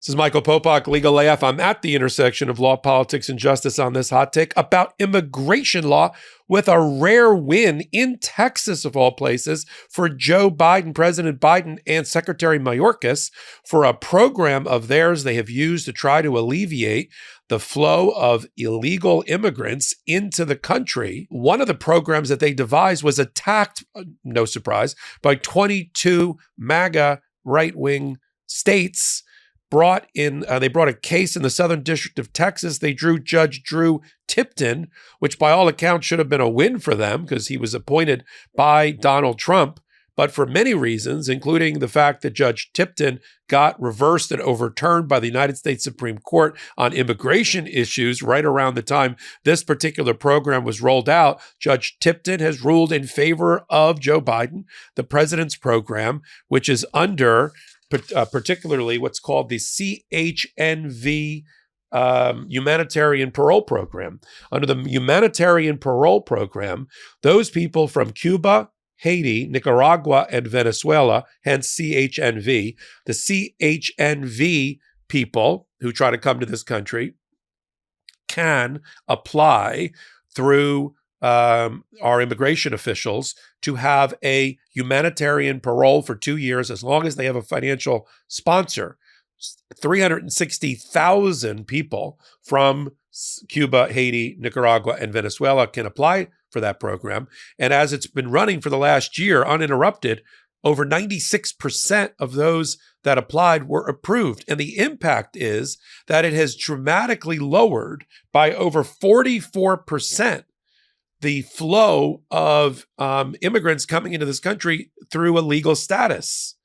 This is Michael Popok, Legal AF. I'm at the intersection of law, politics, and justice on this hot take about immigration law with a rare win in Texas, of all places, for Joe Biden, President Biden, and Secretary Mayorkas for a program of theirs they have used to try to alleviate the flow of illegal immigrants into the country. One of the programs that they devised was attacked, no surprise, by 22 MAGA right-wing states. They brought a case in the Southern District of Texas. They drew Judge Drew Tipton, which by all accounts should have been a win for them because he was appointed by Donald Trump. But for many reasons, including the fact that Judge Tipton got reversed and overturned by the United States Supreme Court on immigration issues right around the time this particular program was rolled out, Judge Tipton has ruled in favor of Joe Biden, the president's program, which is under particularly what's called the CHNV humanitarian parole program. Under the humanitarian parole program, those people from Cuba, Haiti, Nicaragua, and Venezuela, hence CHNV, the CHNV people who try to come to this country can apply through our immigration officials to have a humanitarian parole for 2 years as long as they have a financial sponsor. 360,000 people from Cuba, Haiti, Nicaragua, and Venezuela can apply for that program. And as it's been running for the last year uninterrupted, over 96% of those that applied were approved. And the impact is that it has dramatically lowered by over 44% the flow of immigrants coming into this country through a legal status.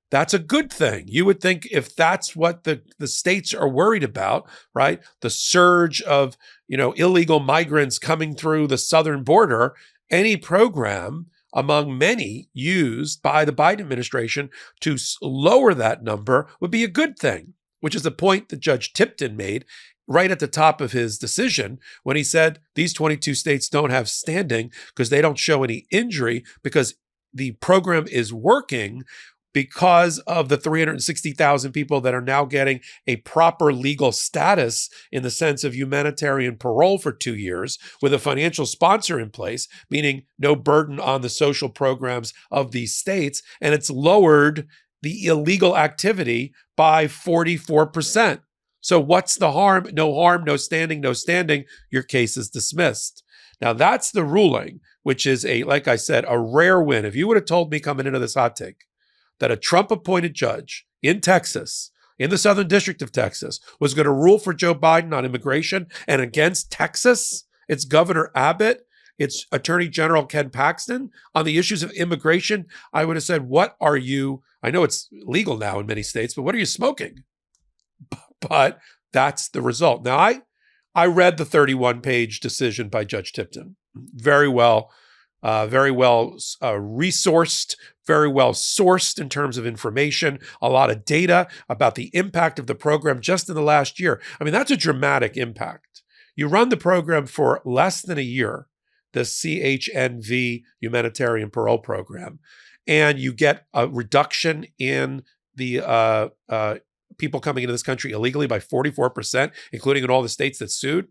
That's a good thing. You would think if that's what the states are worried about, right? The surge of, illegal migrants coming through the southern border, any program among many used by the Biden administration to lower that number would be a good thing, which is the point that Judge Tipton made right at the top of his decision when he said these 22 states don't have standing because they don't show any injury because the program is working because of the 360,000 people that are now getting a proper legal status in the sense of humanitarian parole for 2 years with a financial sponsor in place, meaning no burden on the social programs of these states. And it's lowered the illegal activity by 44%. So what's the harm? No standing, no standing. Your case is dismissed. Now that's the ruling, which is like I said, a rare win. If you would have told me coming into this hot take that a Trump-appointed judge in Texas, in the Southern District of Texas, was going to rule for Joe Biden on immigration and against Texas, its Governor Abbott, its Attorney General Ken Paxton, on the issues of immigration, I would have said, what are you, I know it's legal now in many states, but what are you smoking? But that's the result. Now, I read the 31-page decision by Judge Tipton. Very well resourced, very well sourced in terms of information, a lot of data about the impact of the program just in the last year. I mean, that's a dramatic impact. You run the program for less than a year, the CHNV humanitarian parole program, and you get a reduction in the people coming into this country illegally by 44%, including in all the states that sued.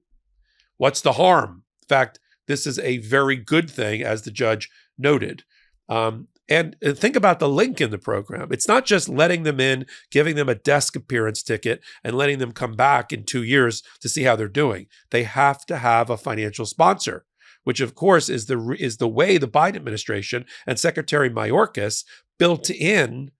What's the harm? In fact, this is a very good thing, as the judge noted. And think about the link in the program. It's not just letting them in, giving them a desk appearance ticket, and letting them come back in 2 years to see how they're doing. They have to have a financial sponsor, which of course is the way the Biden administration and Secretary Mayorkas built in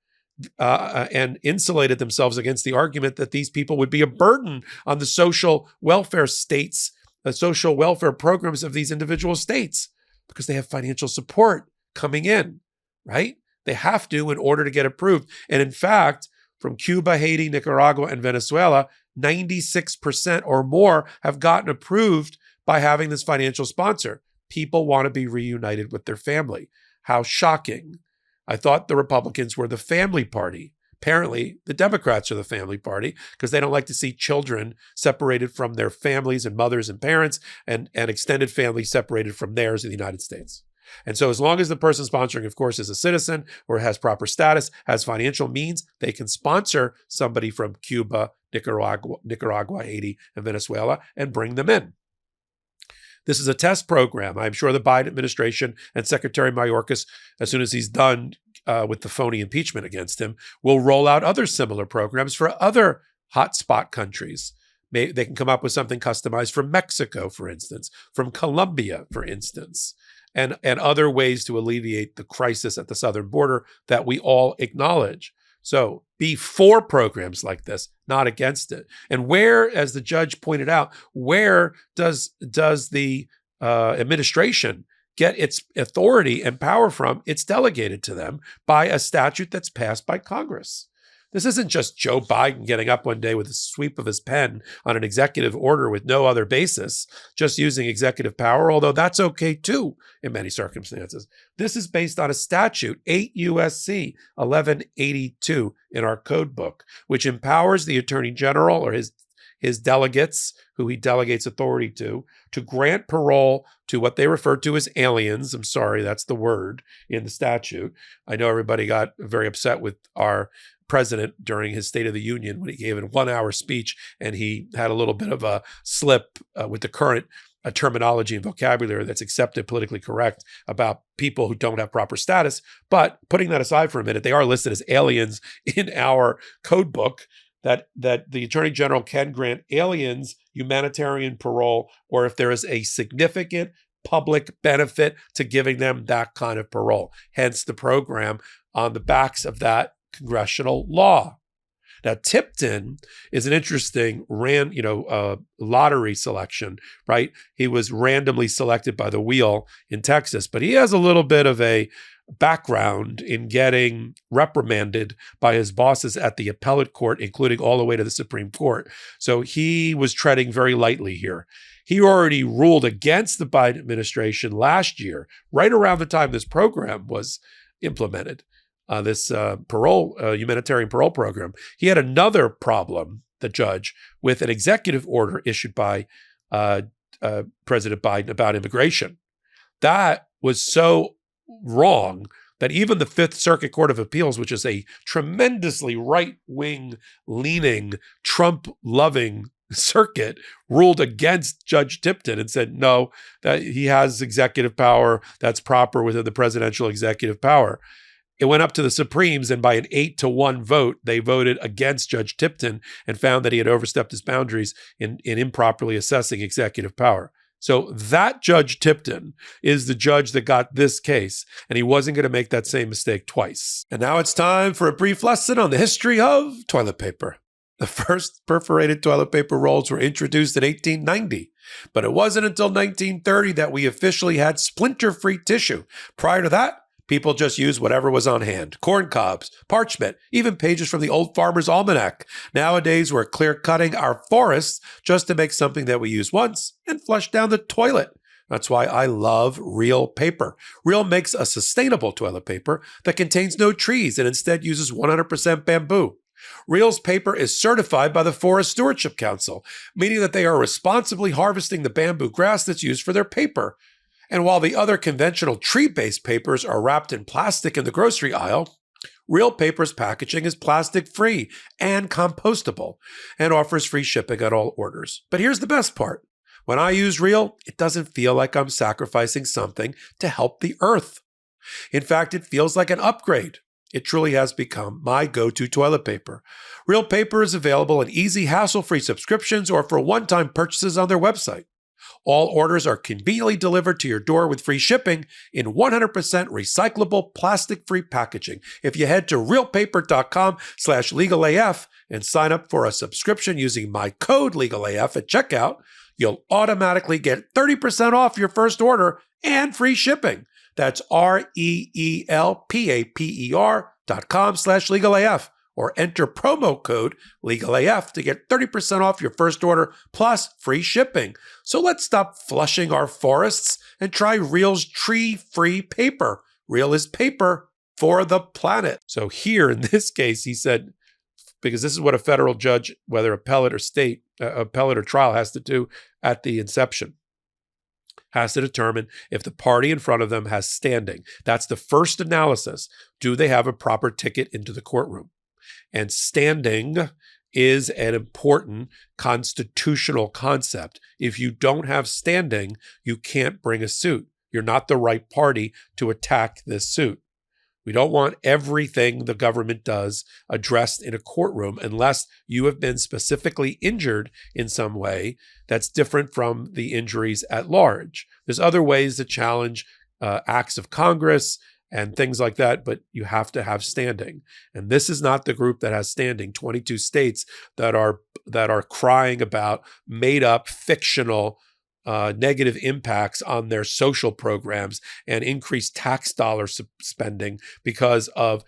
and insulated themselves against the argument that these people would be a burden on the social welfare states, the social welfare programs of these individual states, because they have financial support coming in, right? They have to in order to get approved. And in fact, from Cuba, Haiti, Nicaragua, and Venezuela, 96% or more have gotten approved by having this financial sponsor. People want to be reunited with their family. How shocking. I thought the Republicans were the family party. Apparently, the Democrats are the family party because they don't like to see children separated from their families and mothers and parents and extended families separated from theirs in the United States. And so as long as the person sponsoring, of course, is a citizen or has proper status, has financial means, they can sponsor somebody from Cuba, Nicaragua, Haiti, and Venezuela and bring them in. This is a test program. I'm sure the Biden administration and Secretary Mayorkas, as soon as he's done with the phony impeachment against him, will roll out other similar programs for other hotspot countries. They can come up with something customized for Mexico, for instance, from Colombia, for instance, and other ways to alleviate the crisis at the southern border that we all acknowledge. So be for programs like this, not against it. And where, as the judge pointed out, where does the administration get its authority and power from? It's delegated to them by a statute that's passed by Congress. This isn't just Joe Biden getting up one day with a sweep of his pen on an executive order with no other basis, just using executive power, although that's okay too in many circumstances. This is based on a statute, 8 U.S.C. 1182 in our code book, which empowers the Attorney General or his delegates, who he delegates authority to grant parole to what they refer to as aliens. I'm sorry, that's the word in the statute. I know everybody got very upset with our president during his State of the Union when he gave a 1-hour speech, and he had a little bit of a slip with the current terminology and vocabulary that's accepted, politically correct, about people who don't have proper status. But putting that aside for a minute, they are listed as aliens in our code book, that the Attorney General can grant aliens humanitarian parole, or if there is a significant public benefit to giving them that kind of parole. Hence the program on the backs of that congressional law. Now, Tipton is an interesting lottery selection, right? He was randomly selected by the wheel in Texas, but he has a little bit of a background in getting reprimanded by his bosses at the appellate court, including all the way to the Supreme Court. So he was treading very lightly here. He already ruled against the Biden administration last year, right around the time this program was implemented. This humanitarian parole program. He had another problem, the judge, with an executive order issued by President Biden about immigration. That was so wrong that even the Fifth Circuit Court of Appeals, which is a tremendously right-wing leaning, Trump-loving circuit, ruled against Judge Tipton and said, no, that he has executive power that's proper within the presidential executive power. It went up to the Supremes, and by an 8-1 vote, they voted against Judge Tipton and found that he had overstepped his boundaries in improperly assessing executive power. So that Judge Tipton is the judge that got this case, and he wasn't going to make that same mistake twice. And now it's time for a brief lesson on the history of toilet paper. The first perforated toilet paper rolls were introduced in 1890, but it wasn't until 1930 that we officially had splinter-free tissue. Prior to that, people just used whatever was on hand. Corn cobs, parchment, even pages from the Old Farmer's Almanac. Nowadays, we're clear-cutting our forests just to make something that we use once and flush down the toilet. That's why I love Real paper. Real makes a sustainable toilet paper that contains no trees and instead uses 100% bamboo. Real's paper is certified by the Forest Stewardship Council, meaning that they are responsibly harvesting the bamboo grass that's used for their paper. And while the other conventional tree-based papers are wrapped in plastic in the grocery aisle, Real Paper's packaging is plastic-free and compostable and offers free shipping on all orders. But here's the best part. When I use Real, it doesn't feel like I'm sacrificing something to help the earth. In fact, it feels like an upgrade. It truly has become my go-to toilet paper. Real Paper is available in easy, hassle-free subscriptions or for one-time purchases on their website. All orders are conveniently delivered to your door with free shipping in 100% recyclable, plastic-free packaging. If you head to realpaper.com/legalaf and sign up for a subscription using my code LegalAF at checkout, you'll automatically get 30% off your first order and free shipping. That's REELPAPER.com/legalAF. Or enter promo code LegalAF to get 30% off your first order plus free shipping. So let's stop flushing our forests and try Real's tree-free paper. Real is paper for the planet. So here in this case, he said, because this is what a federal judge, whether appellate or trial, has to do at the inception. has to determine if the party in front of them has standing. That's the first analysis. Do they have a proper ticket into the courtroom? And standing is an important constitutional concept. If you don't have standing, you can't bring a suit. You're not the right party to attack this suit. We don't want everything the government does addressed in a courtroom unless you have been specifically injured in some way that's different from the injuries at large. There's other ways to challenge acts of Congress and things like that, but you have to have standing. And this is not the group that has standing. 22 states that are crying about made up fictional negative impacts on their social programs and increased tax dollar spending because of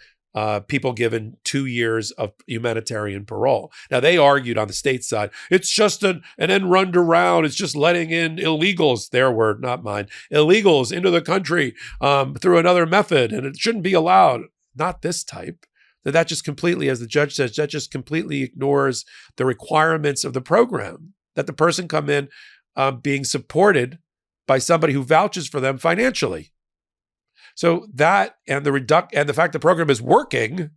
people given 2 years of humanitarian parole. Now, they argued on the state side, it's just an end run around. It's just letting in illegals, their word, not mine, illegals into the country through another method, and it shouldn't be allowed. Not this type. That just completely, as the judge says, that just completely ignores the requirements of the program, that the person come in being supported by somebody who vouches for them financially. So that and the fact the program is working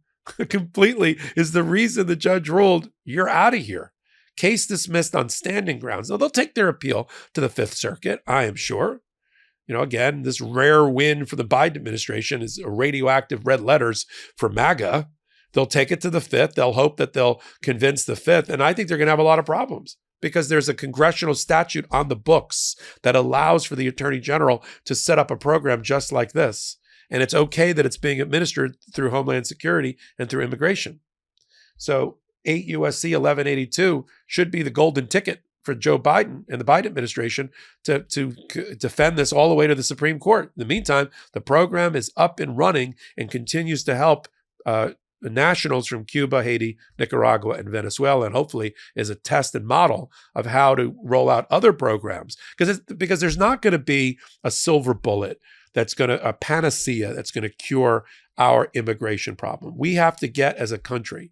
completely is the reason the judge ruled you're out of here. Case dismissed on standing grounds. Now, they'll take their appeal to the Fifth Circuit, I am sure. You know, again, this rare win for the Biden administration is radioactive red letters for MAGA. They'll take it to the Fifth. They'll hope that they'll convince the Fifth. And I think they're going to have a lot of problems, because there's a congressional statute on the books that allows for the Attorney General to set up a program just like this. And it's okay that it's being administered through Homeland Security and through immigration. So 8 U.S.C. 1182 should be the golden ticket for Joe Biden and the Biden administration to defend this all the way to the Supreme Court. In the meantime, the program is up and running and continues to help nationals from Cuba, Haiti, Nicaragua, and Venezuela, and hopefully is a test and model of how to roll out other programs. Because there's not going to be a silver bullet a panacea that's going to cure our immigration problem. We have to get as a country,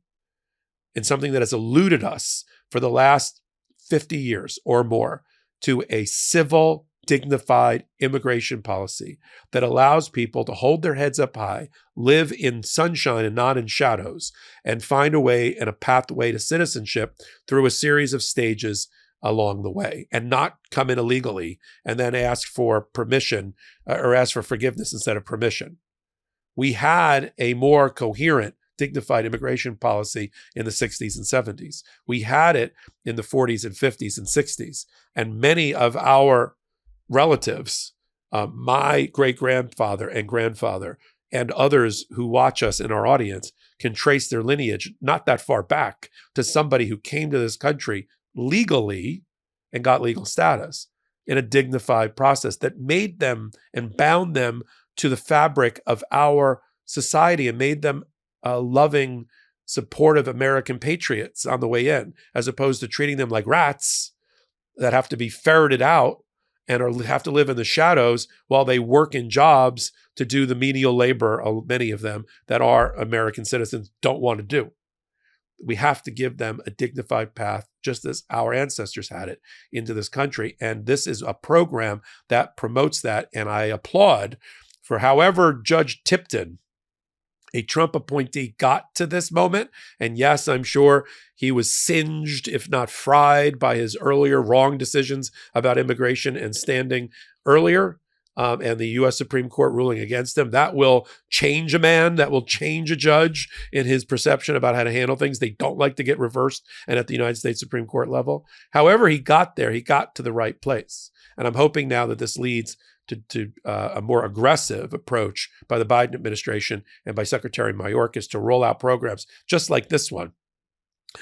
in something that has eluded us for the last 50 years or more, to a civil, dignified immigration policy that allows people to hold their heads up high, live in sunshine and not in shadows, and find a way and a pathway to citizenship through a series of stages along the way, and not come in illegally and then ask for permission or ask for forgiveness instead of permission. We had a more coherent, dignified immigration policy in the 60s and 70s. We had it in the 40s and 50s and 60s. And many of our relatives, my great-grandfather and grandfather, and others who watch us in our audience, can trace their lineage not that far back to somebody who came to this country legally and got legal status in a dignified process that made them and bound them to the fabric of our society and made them loving, supportive American patriots on the way in, as opposed to treating them like rats that have to be ferreted out and have to live in the shadows while they work in jobs to do the menial labor, many of them, that our American citizens don't want to do. We have to give them a dignified path, just as our ancestors had it, into this country. And this is a program that promotes that. And I applaud for however Judge Tipton, a Trump appointee, got to this moment. And yes, I'm sure he was singed, if not fried, by his earlier wrong decisions about immigration and standing earlier. And the U.S. Supreme Court ruling against him. That will change a man. That will change a judge in his perception about how to handle things. They don't like to get reversed, and at the United States Supreme Court level. However he got there, he got to the right place. And I'm hoping now that this leads to a more aggressive approach by the Biden administration and by Secretary Mayorkas to roll out programs just like this one.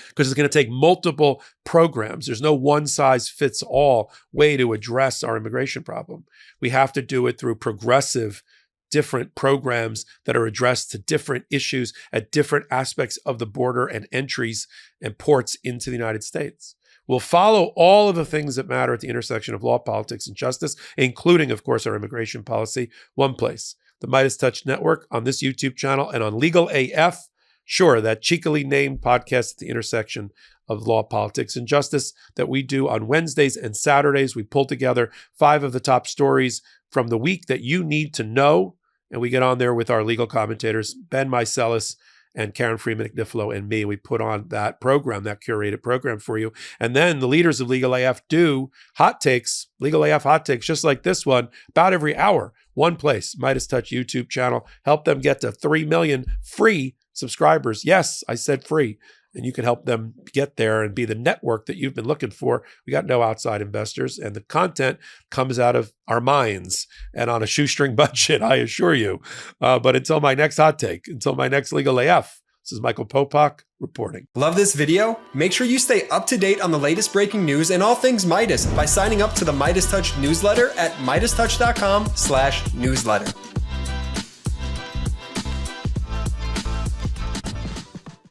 Because it's going to take multiple programs. There's no one-size-fits-all way to address our immigration problem. We have to do it through progressive, different programs that are addressed to different issues at different aspects of the border and entries and ports into the United States. We'll follow all of the things that matter at the intersection of law, politics, and justice, including, of course, our immigration policy, one place, the MeidasTouch Network, on this YouTube channel, and on Legal AF. Sure, that cheekily named podcast at the intersection of law, politics, and justice that we do on Wednesdays and Saturdays. We pull together 5 of the top stories from the week that you need to know, and we get on there with our legal commentators, Ben Meiselas and Karen Freeman McNifilo and me. We put on that program, that curated program for you. And then the leaders of Legal AF do hot takes, Legal AF hot takes, just like this one, about every hour. One place, MeidasTouch YouTube channel. Help them get to 3 million free subscribers. Yes, I said free. And you can help them get there and be the network that you've been looking for. We got no outside investors, and the content comes out of our minds and on a shoestring budget, I assure you. But until my next hot take, until my next Legal AF, this is Michael Popok reporting. Love this video? Make sure you stay up to date on the latest breaking news and all things Meidas by signing up to the MeidasTouch newsletter at MeidasTouch.com/newsletter.